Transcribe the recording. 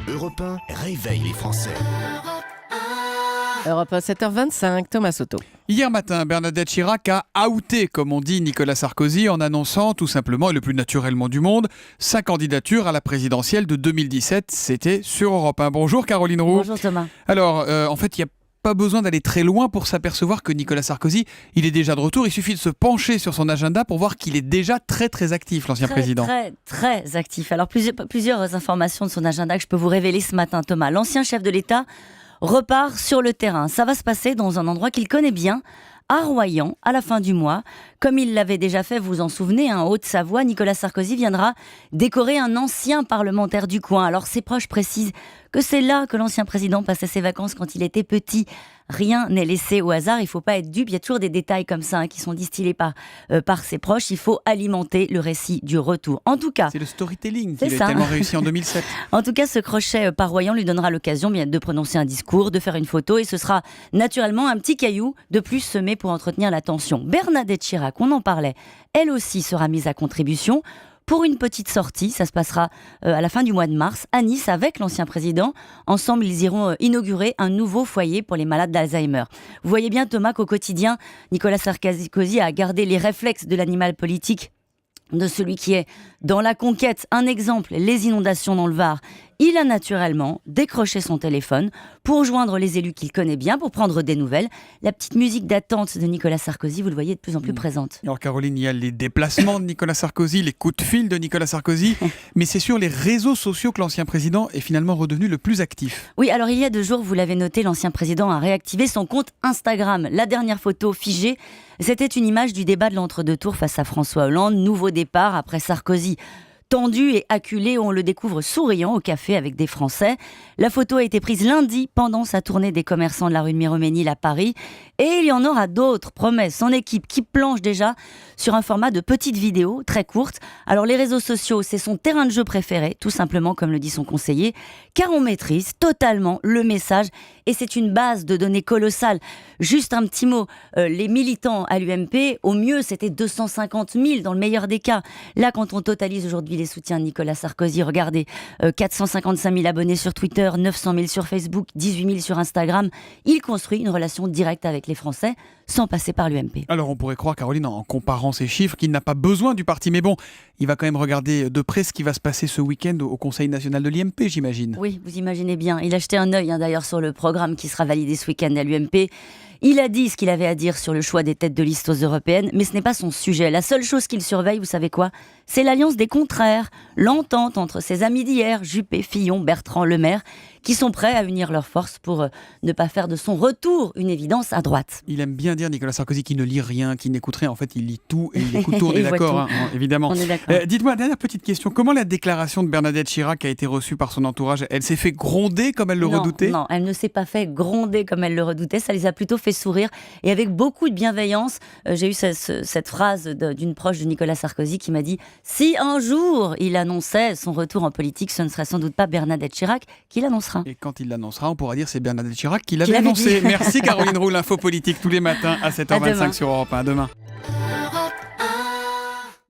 Europe 1 réveille les Français. Europe 1, 7h25, Thomas Soto. Hier matin, Bernadette Chirac a outé, comme on dit, Nicolas Sarkozy en annonçant tout simplement et le plus naturellement du monde sa candidature à la présidentielle de 2017. C'était sur Europe 1. Bonjour Caroline Roux. Bonjour Thomas. Alors, en fait, il n'y a pas besoin d'aller très loin pour s'apercevoir que Nicolas Sarkozy, il est déjà de retour. Il suffit de se pencher sur son agenda pour voir qu'il est déjà très très actif, l'ancien président. Très actif. Alors plusieurs informations de son agenda que je peux vous révéler ce matin, Thomas. L'ancien chef de l'État repart sur le terrain. Ça va se passer dans un endroit qu'il connaît bien, à Royan, à la fin du mois. Comme il l'avait déjà fait, vous vous en souvenez, en Haute-Savoie, Nicolas Sarkozy viendra décorer un ancien parlementaire du coin. Alors ses proches précisent que c'est là que l'ancien président passait ses vacances quand il était petit. Rien n'est laissé au hasard, il ne faut pas être dupe, il y a toujours des détails comme ça qui sont distillés par ses proches. Il faut alimenter le récit du retour. En tout cas, c'est le storytelling c'est qu'il a tellement réussi en 2007. En tout cas, ce crochet par Royan lui donnera l'occasion de prononcer un discours, de faire une photo, et ce sera naturellement un petit caillou de plus semé pour entretenir la tension. Bernadette Chirac, on en parlait, elle aussi sera mise à contribution pour une petite sortie. Ça se passera à la fin du mois de mars à Nice avec l'ancien président. Ensemble, ils iront inaugurer un nouveau foyer pour les malades d'Alzheimer. Vous voyez bien, Thomas, qu'au quotidien, Nicolas Sarkozy a gardé les réflexes de l'animal politique, de celui qui est dans la conquête. Un exemple, les inondations dans le Var. Il a naturellement décroché son téléphone pour joindre les élus qu'il connaît bien, pour prendre des nouvelles. La petite musique d'attente de Nicolas Sarkozy, vous le voyez, de plus en plus présente. Alors Caroline, il y a les déplacements de Nicolas Sarkozy, les coups de fil de Nicolas Sarkozy, mais c'est sur les réseaux sociaux que l'ancien président est finalement redevenu le plus actif. Oui, alors il y a 2 jours, vous l'avez noté, l'ancien président a réactivé son compte Instagram. La dernière photo figée, c'était une image du débat de l'entre-deux tours face à François Hollande. Nouveau départ après Sarkozy. Tendu et acculé, on le découvre souriant au café avec des Français. La photo a été prise lundi pendant sa tournée des commerçants de la rue de Miromesnil à Paris. Et il y en aura d'autres, promet son équipe qui planche déjà sur un format de petites vidéos très courtes. Alors les réseaux sociaux, c'est son terrain de jeu préféré, tout simplement comme le dit son conseiller, car on maîtrise totalement le message et c'est une base de données colossale. Juste un petit mot, les militants à l'UMP, au mieux c'était 250 000 dans le meilleur des cas. Là, quand on totalise aujourd'hui les soutiens de Nicolas Sarkozy, regardez, 455 000 abonnés sur Twitter, 900 000 sur Facebook, 18 000 sur Instagram. Il construit une relation directe avec les Français sans passer par l'UMP. Alors on pourrait croire, Caroline, en comparant ces chiffres, qu'il n'a pas besoin du parti. Mais bon, il va quand même regarder de près ce qui va se passer ce week-end au Conseil national de l'IMP, j'imagine. Oui, vous imaginez bien. Il a jeté un œil d'ailleurs sur le programme qui sera validé ce week-end à l'UMP. Il a dit ce qu'il avait à dire sur le choix des têtes de liste aux européennes, mais ce n'est pas son sujet. La seule chose qu'il surveille, vous savez quoi ? C'est l'alliance des contraires, l'entente entre ses amis d'hier, Juppé, Fillon, Bertrand, Le Maire, qui sont prêts à unir leurs forces pour ne pas faire de son retour une évidence à droite. Il aime bien dire, Nicolas Sarkozy, qu'il ne lit rien, qu'il n'écoute rien. En fait, il lit tout et il écoute tout. On est d'accord, évidemment. On est d'accord. Dites-moi, dernière petite question. Comment la déclaration de Bernadette Chirac a été reçue par son entourage ? Elle s'est fait gronder comme elle le redoutait ? Non, elle ne s'est pas fait gronder comme elle le redoutait. Ça les a plutôt fait sourire. Et avec beaucoup de bienveillance, j'ai eu cette phrase d'une proche de Nicolas Sarkozy qui m'a dit « Si un jour il annonçait son retour en politique, ce ne serait sans doute pas Bernadette Chirac qui l'annoncera. » Et quand il l'annoncera, on pourra dire c'est Bernadette Chirac qui l'avait annoncé. Merci Caroline Roux, l'info politique tous les matins à 7h25 sur Europe 1. À demain.